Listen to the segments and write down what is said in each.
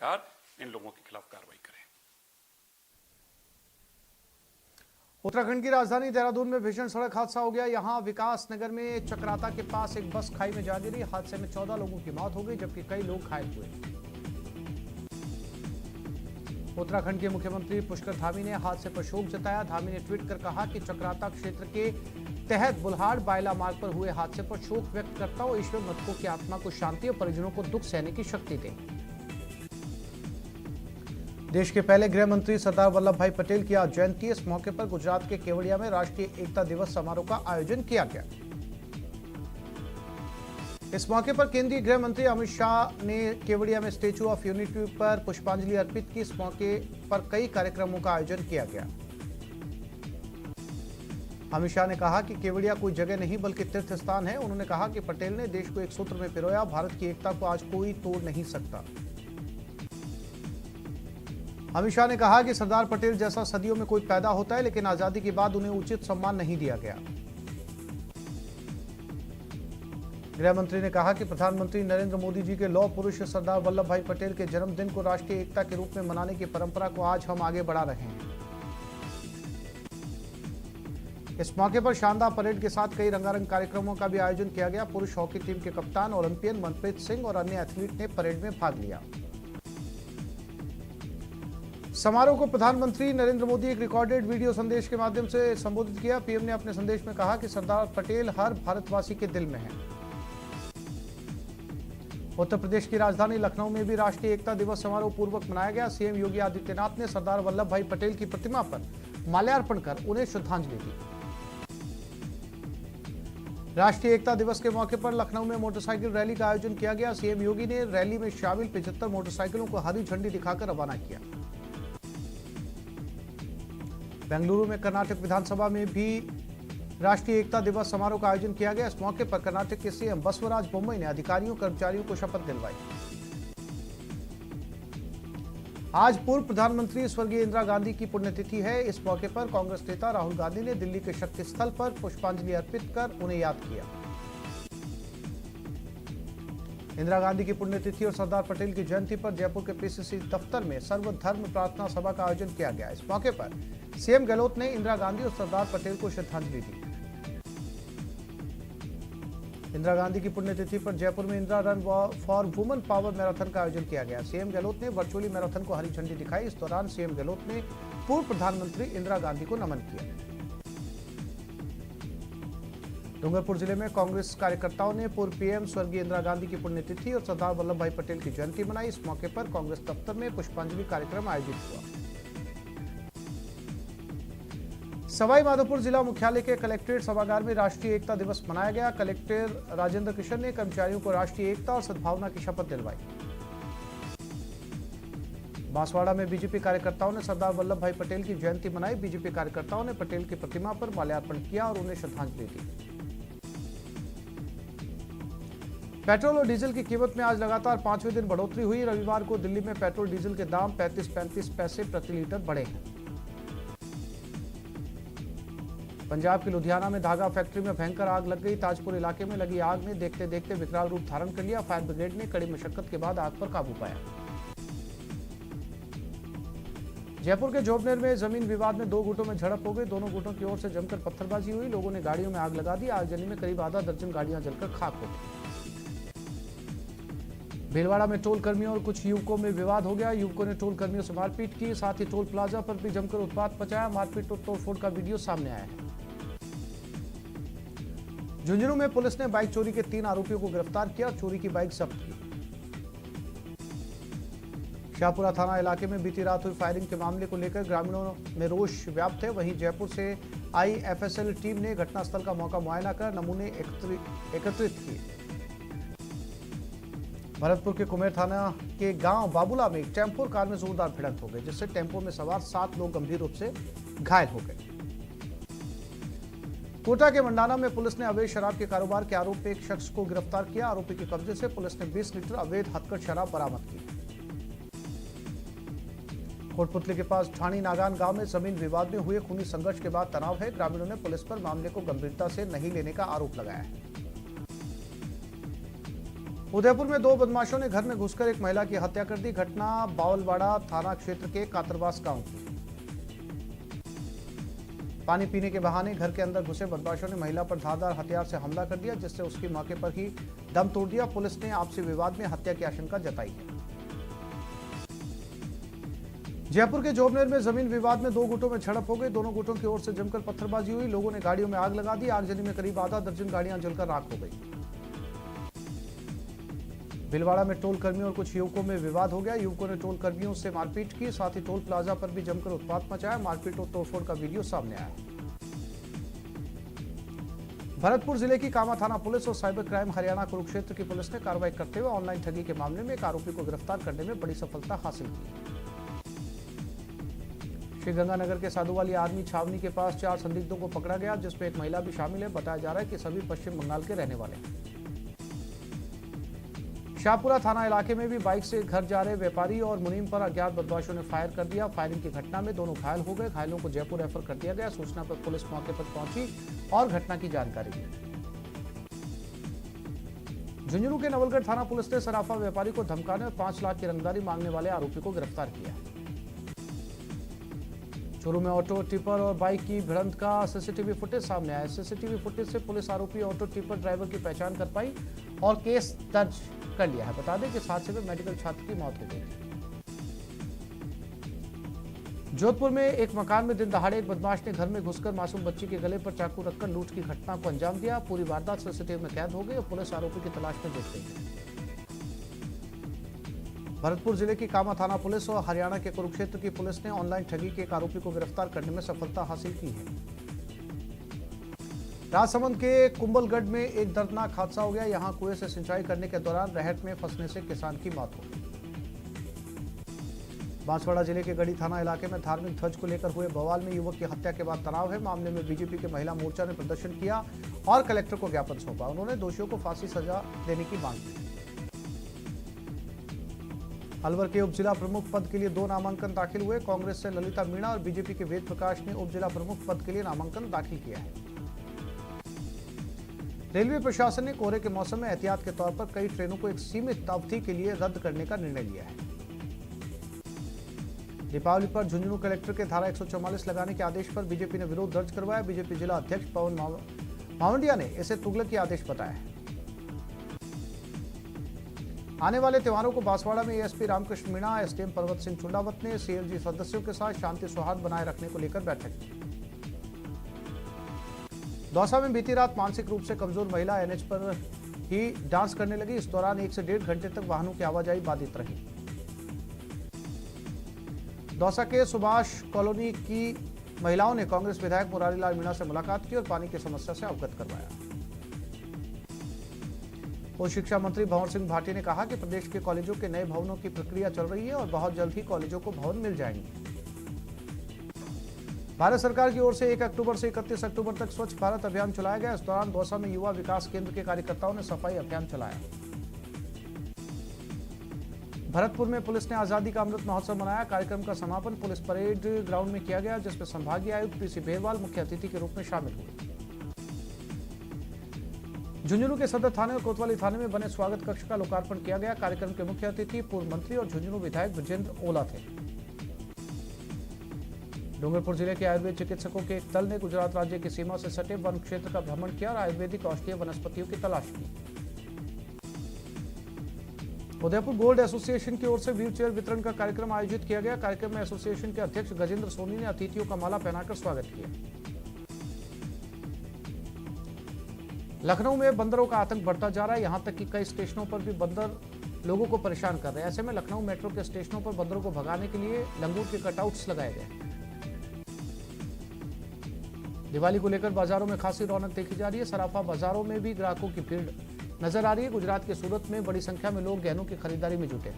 सरकार इन लोगों के खिलाफ कार्रवाई करे। उत्तराखंड की राजधानी देहरादून में भीषण सड़क हादसा हो गया। यहां विकास नगर में चक्राता के पास एक बस खाई में जा गिरी। हादसे में 14 लोगों की मौत हो गई, जबकि कई लोग घायल हुए। उत्तराखंड के मुख्यमंत्री पुष्कर धामी ने हादसे पर शोक जताया। धामी ने ट्वीट कर कहा कि चक्राता क्षेत्र के तहत बुल्हाड़ बायला मार्ग पर हुए हादसे पर शोक व्यक्त करता हूं। ईश्वर मृतकों की आत्मा को शांति और परिजनों को दुख सहने की शक्ति दे। देश के पहले गृह मंत्री सरदार वल्लभ भाई पटेल की आज जयंती। इस मौके पर गुजरात के केवड़िया में राष्ट्रीय एकता दिवस समारोह का आयोजन किया गया। इस मौके पर केंद्रीय गृह मंत्री अमित शाह ने केवड़िया में स्टैच्यू ऑफ यूनिटी पर पुष्पांजलि अर्पित की। इस मौके पर कई कार्यक्रमों का आयोजन किया गया। अमित शाह ने कहा कि केवड़िया कोई जगह नहीं बल्कि तीर्थ स्थान है। उन्होंने कहा कि पटेल ने देश को एक सूत्र में पिरोया। भारत की एकता को आज कोई तोड़ नहीं सकता। अमित शाह ने कहा कि सरदार पटेल जैसा सदियों में कोई पैदा होता है, लेकिन आजादी के बाद उन्हें उचित सम्मान नहीं दिया गया। गृह मंत्री ने कहा कि प्रधानमंत्री नरेंद्र मोदी जी के लौह पुरुष सरदार वल्लभ भाई पटेल के जन्मदिन को राष्ट्रीय एकता के रूप में मनाने की परंपरा को आज हम आगे बढ़ा रहे हैं। इस मौके पर शानदार परेड के साथ कई रंगारंग कार्यक्रमों का भी आयोजन किया गया। पुरुष हॉकी टीम के कप्तान ओलंपियन मनप्रीत सिंह और अन्य एथलीट ने परेड में भाग लिया। समारोह को प्रधानमंत्री नरेंद्र मोदी एक रिकॉर्डेड वीडियो संदेश के माध्यम से संबोधित किया। पीएम ने अपने संदेश में कहा कि सरदार पटेल हर भारतवासी के दिल में है। उत्तर प्रदेश की राजधानी लखनऊ में भी राष्ट्रीय एकता दिवस समारोह पूर्वक मनाया गया। सीएम योगी आदित्यनाथ ने सरदार वल्लभ भाई पटेल की प्रतिमा पर माल्यार्पण कर उन्हें श्रद्धांजलि दी। राष्ट्रीय एकता दिवस के मौके पर लखनऊ में मोटरसाइकिल रैली का आयोजन किया गया। सीएम योगी ने रैली में शामिल 75 मोटरसाइकिलों को हरी झंडी दिखाकर रवाना किया। बेंगलुरु में कर्नाटक विधानसभा में भी राष्ट्रीय एकता दिवस समारोह का आयोजन किया गया। इस मौके पर कर्नाटक के सीएम बसवराज बोम्मई ने अधिकारियों कर्मचारियों को शपथ दिलवाई। आज पूर्व प्रधानमंत्री स्वर्गीय इंदिरा गांधी की पुण्यतिथि है। इस मौके पर कांग्रेस नेता राहुल गांधी ने दिल्ली के शक्ति स्थल पर पुष्पांजलि अर्पित कर उन्हें याद किया। इंदिरा गांधी की पुण्यतिथि और सरदार पटेल की जयंती पर जयपुर के पीसीसी दफ्तर में सर्वधर्म प्रार्थना सभा का आयोजन किया गया। इस मौके पर सीएम गहलोत ने इंदिरा गांधी और सरदार पटेल को श्रद्धांजलि दी। इंदिरा गांधी की पुण्यतिथि पर जयपुर में Indira run for women power marathon का आयोजन किया गया। सीएम गहलोत ने वर्चुअली मैराथन को हरी झंडी दिखाई। इस दौरान सीएम गहलोत ने पूर्व प्रधानमंत्री इंदिरा गांधी को नमन किया। डूंगरपुर जिले में कांग्रेस कार्यकर्ताओं ने पूर्व पीएम स्वर्गीय इंदिरा गांधी की पुण्यतिथि और सरदार वल्लभ भाई पटेल की जयंती मनाई। इस मौके पर कांग्रेस दफ्तर में पुष्पांजलि कार्यक्रम आयोजित हुआ। सवाई माधोपुर जिला मुख्यालय के कलेक्ट्रेट सभागार में राष्ट्रीय एकता दिवस मनाया गया। कलेक्टर राजेंद्र किशन ने कर्मचारियों को राष्ट्रीय एकता और सद्भावना की शपथ दिलवाई। बांसवाड़ा में बीजेपी कार्यकर्ताओं ने सरदार वल्लभ भाई पटेल की जयंती मनाई। बीजेपी कार्यकर्ताओं ने पटेल की प्रतिमा पर माल्यार्पण किया और उन्हें श्रद्धांजलि दी। पेट्रोल और डीजल की कीमत में आज लगातार 5वें दिन बढ़ोतरी हुई। रविवार को दिल्ली में पेट्रोल डीजल के दाम 35-35 पैसे प्रति लीटर बढ़े हैं। पंजाब के लुधियाना में धागा फैक्ट्री में भयंकर आग लग गई। ताजपुर इलाके में लगी आग ने देखते देखते विकराल रूप धारण कर लिया। फायर ब्रिगेड ने कड़ी मशक्कत के बाद आग पर काबू पाया। जयपुर के जोबनेर में जमीन विवाद में 2 गुटों में झड़प हो गई। दोनों गुटों की ओर से जमकर पत्थरबाजी हुई। लोगों ने गाड़ियों में आग लगा दी। आगजनी में करीब आधा दर्जन गाड़ियां जलकर खाक हो गई। भीलवाड़ा में टोल कर्मियों और कुछ युवकों में विवाद हो गया। युवकों ने टोल कर्मियों से मारपीट की, साथ ही टोल प्लाजा पर भी जमकर उत्पात मचाया। मारपीट और तोड़फोड़ का वीडियो सामने आया है। झुंझुनू में पुलिस ने बाइक चोरी के 3 आरोपियों को गिरफ्तार किया। चोरी की बाइक जब्त की। शाहपुरा थाना इलाके में बीती रात हुई फायरिंग के मामले को लेकर ग्रामीणों में रोष व्याप्त है। वहीं जयपुर से आई एफएसएल टीम ने घटनास्थल का मौका मुआयना कर नमूने एकत्रित किए। भरतपुर के कुमेर थाना के गांव बाबूला में एक टेम्पो और कार में जोरदार भिड़ंत हो गई, जिससे टेम्पो में सवार 7 लोग गंभीर रूप से घायल हो गए। कोटा के मंडाना में पुलिस ने अवैध शराब के कारोबार के आरोप में एक शख्स को गिरफ्तार किया। आरोपी के कब्जे से पुलिस ने 20 लीटर अवैध हथकढ़ शराब बरामद की। कोटपुतली के पास ठाणी नागान गांव में जमीन विवाद में हुए खूनी संघर्ष के बाद तनाव है। ग्रामीणों ने पुलिस पर मामले को गंभीरता से नहीं लेने का आरोप लगाया है। उदयपुर में दो बदमाशों ने घर में घुसकर एक महिला की हत्या कर दी। घटना बावलवाड़ा थाना क्षेत्र के कातरवास गांव की। पानी पीने के बहाने घर के अंदर घुसे बदमाशों ने महिला पर धारदार हथियार से हमला कर दिया, जिससे उसकी मौके पर ही दम तोड़ दिया। पुलिस ने आपसी विवाद में हत्या की आशंका जताई है। जयपुर के जोबनेर में जमीन विवाद में दो गुटों में झड़प हो गई। दोनों गुटों की ओर से जमकर पत्थरबाजी हुई। लोगों ने गाड़ियों में आग लगा दी। आगजनी में करीब आधा दर्जन गाड़ियां जलकर राख हो गई। भिलवाड़ा में टोल कर्मियों और कुछ युवकों में विवाद हो गया। युवकों ने टोल कर्मियों से मारपीट की, साथ ही टोल प्लाजा पर भी जमकर उत्पात मचाया। मारपीट और तोड़फोड़ का वीडियो सामने आया। भरतपुर जिले की कामा थाना पुलिस और साइबर क्राइम हरियाणा कुरुक्षेत्र की पुलिस ने कार्रवाई करते हुए ऑनलाइन ठगी के मामले में एक आरोपी को गिरफ्तार करने में बड़ी सफलता हासिल की। श्रीगंगानगर के साधुवाली आर्मी छावनी के पास 4 संदिग्धों को पकड़ा गया, जिसमें एक महिला भी शामिल है। बताया जा रहा है कि सभी पश्चिम बंगाल के रहने वाले हैं। शाहपुरा थाना इलाके में भी बाइक से घर जा रहे व्यापारी और मुनीम पर अज्ञात बदमाशों ने फायर कर दिया। फायरिंग की घटना में दोनों घायल हो गए। घायलों को जयपुर रेफर कर दिया गया। सूचना पर पुलिस मौके पर पहुंची और घटना की जानकारी दी। झुंझुनू के नवलगढ़ थाना पुलिस ने सराफा व्यापारी को धमकाने और 5 लाख की रंगदारी मांगने वाले आरोपी को गिरफ्तार किया। चूरू में ऑटो टिपर और बाइक की भिड़ंत का सीसीटीवी फुटेज सामने आया। सीसीटीवी फुटेज से पुलिस आरोपी ऑटो टिपर ड्राइवर की पहचान कर पाई और केस दर्ज कर लिया है। बता दें कि इस हादसे में मेडिकल छात्र की मौत हो गई थी। जोधपुर में एक मकान में दिन दहाड़े एक बदमाश ने घर में घुसकर मासूम बच्ची के गले पर चाकू रखकर लूट की घटना को अंजाम दिया। पूरी वारदात सीसीटीवी में कैद हो गई और पुलिस आरोपी की तलाश में जुट गई है। भरतपुर जिले की कामा थाना पुलिस और हरियाणा के कुरुक्षेत्र की पुलिस ने ऑनलाइन ठगी के एक आरोपी को गिरफ्तार करने में सफलता हासिल की है। राजसमंद के कुंभलगढ़ में एक दर्दनाक हादसा हो गया। यहां कुएं से सिंचाई करने के दौरान रहट में फंसने से किसान की मौत हो गई। बांसवाड़ा जिले के गढ़ी थाना इलाके में धार्मिक ध्वज को लेकर हुए बवाल में युवक की हत्या के बाद तनाव है। मामले में बीजेपी के महिला मोर्चा ने प्रदर्शन किया और कलेक्टर को ज्ञापन सौंपा। उन्होंने दोषियों को फांसी सजा देने की मांग की। अलवर के उप जिला प्रमुख पद के लिए 2 नामांकन दाखिल हुए। कांग्रेस से ललिता मीणा और बीजेपी के वेद प्रकाश ने उप जिला प्रमुख पद के लिए नामांकन दाखिल किया है। रेलवे प्रशासन ने कोहरे के मौसम में एहतियात के तौर पर कई ट्रेनों को एक सीमित अवधि के लिए रद्द करने का निर्णय लिया है। दीपावली पर झुंझुनू कलेक्टर के धारा 144 लगाने के आदेश पर बीजेपी ने विरोध दर्ज करवाया। बीजेपी जिला अध्यक्ष पवन मावंडिया ने इसे तुगलकी आदेश बताया है। आने वाले त्योहारों को बांसवाड़ा में एएसपी रामकृष्ण मीणा, एसडीएम पर्वत सिंह चुंडावत ने सीएलजी सदस्यों के साथ शांति सौहार्द बनाए रखने को लेकर बैठक की। दौसा में बीती रात मानसिक रूप से कमजोर महिला एनएच पर ही डांस करने लगी। इस दौरान 1 से 1.5 घंटे तक वाहनों की आवाजाही बाधित रही। दौसा के सुभाष कॉलोनी की महिलाओं ने कांग्रेस विधायक मुरारीलाल मीणा से मुलाकात की और पानी की समस्या से अवगत करवाया। उच्च शिक्षा मंत्री भंवर सिंह भाटी ने कहा कि प्रदेश के कॉलेजों के नए भवनों की प्रक्रिया चल रही है और बहुत जल्द ही कॉलेजों को भवन मिल जाएंगे। भारत सरकार की ओर से 1 अक्टूबर से 31 अक्टूबर तक स्वच्छ भारत अभियान चलाया गया। इस दौरान दौसा में युवा विकास केंद्र के कार्यकर्ताओं ने सफाई अभियान चलाया। भरतपुर में पुलिस ने आजादी का अमृत महोत्सव मनाया। कार्यक्रम का समापन पुलिस परेड ग्राउंड में किया गया, जिसमें संभागीय आयुक्त पीसी बेरवाल मुख्य अतिथि के रूप में शामिल हुए। झुंझुनू के सदर थाने और कोतवाली थाने में बने स्वागत कक्ष का लोकार्पण किया गया। कार्यक्रम के मुख्य अतिथि पूर्व मंत्री और झुंझुनू विधायक विजेंद्र ओला थे। डूंगरपुर जिले के आयुर्वेद चिकित्सकों के एक दल ने गुजरात राज्य की सीमा से सटे वन क्षेत्र का भ्रमण किया और आयुर्वेदिक औषधीय वनस्पतियों की तलाश की। उदयपुर गोल्ड एसोसिएशन की ओर से व्हील चेयर वितरण का कार्यक्रम आयोजित किया गया। कार्यक्रम में एसोसिएशन के अध्यक्ष गजेंद्र सोनी ने अतिथियों का माला पहनाकर स्वागत किया। लखनऊ में बंदरों का आतंक बढ़ता जा रहा है। यहां तक कि कई स्टेशनों पर भी बंदर लोगों को परेशान कर रहे हैं। ऐसे में लखनऊ मेट्रो के स्टेशनों पर बंदरों को भगाने के लिए लंगूर के कटआउट्स लगाए गए। दिवाली को लेकर बाजारों में खासी रौनक देखी जा रही है। सराफा बाजारों में भी ग्राहकों की भीड़ नजर आ रही है। गुजरात के सूरत में बड़ी संख्या में लोग गहनों की खरीदारी में जुटे।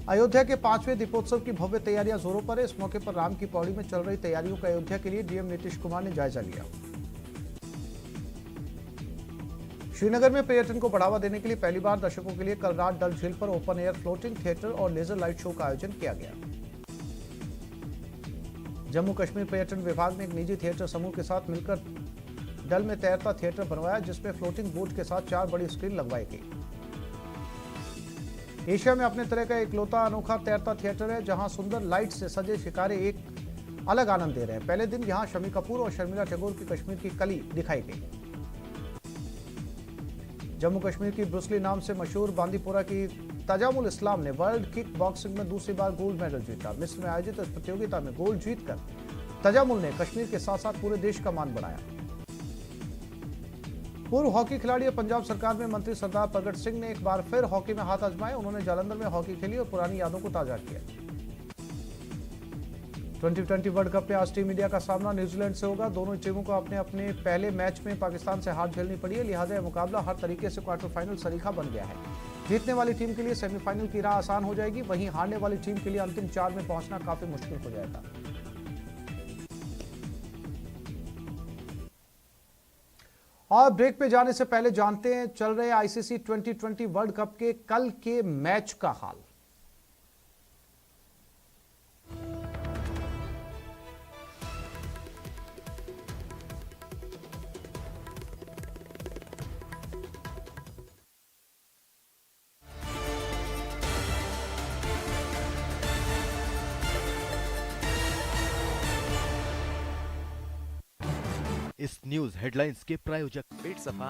अयोध्या के 5वें दीपोत्सव की भव्य तैयारियां जोरों पर है। इस मौके पर राम की पौड़ी में चल रही तैयारियों का अयोध्या के लिए डीएम नीतीश कुमार ने जायजा लिया। श्रीनगर में पर्यटन को बढ़ावा देने के लिए पहली बार दर्शकों के लिए कल रात डल झील पर ओपन एयर फ्लोटिंग थिएटर और लेजर लाइट शो का आयोजन किया गया। जम्मू कश्मीर पर्यटन विभाग ने एक निजी थिएटर समूह के साथ मिलकर डल में तैरता थिएटर बनवाया, जिसमें फ्लोटिंग बोट के साथ 4 बड़ी स्क्रीन लगवाई गई। एशिया में अपने तरह का इकलौता अनोखा तैरता थिएटर है, जहां सुंदर लाइट से सजे शिकारे एक अलग आनंद दे रहे हैं। पहले दिन यहां शम्मी कपूर और शर्मिला टैगोर की कश्मीर की कली दिखाई गई। जम्मू कश्मीर की ब्रुसली नाम से मशहूर बांदीपुरा की तजामुल इस्लाम ने वर्ल्ड किक बॉक्सिंग में दूसरी बार गोल्ड मेडल जीता। मिस्र में आयोजित इस प्रतियोगिता में गोल्ड जीतकर तजामुल ने कश्मीर के साथ साथ पूरे देश का मान बढ़ाया। पूर्व हॉकी खिलाड़ी और पंजाब सरकार में मंत्री सरदार प्रगट सिंह ने एक बार फिर हॉकी में हाथ आजमाए। उन्होंने जालंधर में हॉकी खेली और पुरानी यादों को ताजा किया। 2020 वर्ल्ड कप में आज टीम इंडिया का सामना न्यूजीलैंड से होगा। दोनों टीमों को अपने अपने पहले मैच में पाकिस्तान से हार झेलनी पड़ी है, लिहाजा यह मुकाबला हर तरीके से क्वार्टर फाइनल सरीखा बन गया है। जीतने वाली टीम के लिए सेमीफाइनल की राह आसान हो जाएगी, वहीं हारने वाली टीम के लिए अंतिम 4 में पहुंचना काफी मुश्किल हो जाएगा। और ब्रेक पे जाने से पहले जानते हैं चल रहे आईसीसी 2020 वर्ल्ड कप के कल के मैच का हाल। इस न्यूज हेडलाइंस के प्रायोजक पेट सफा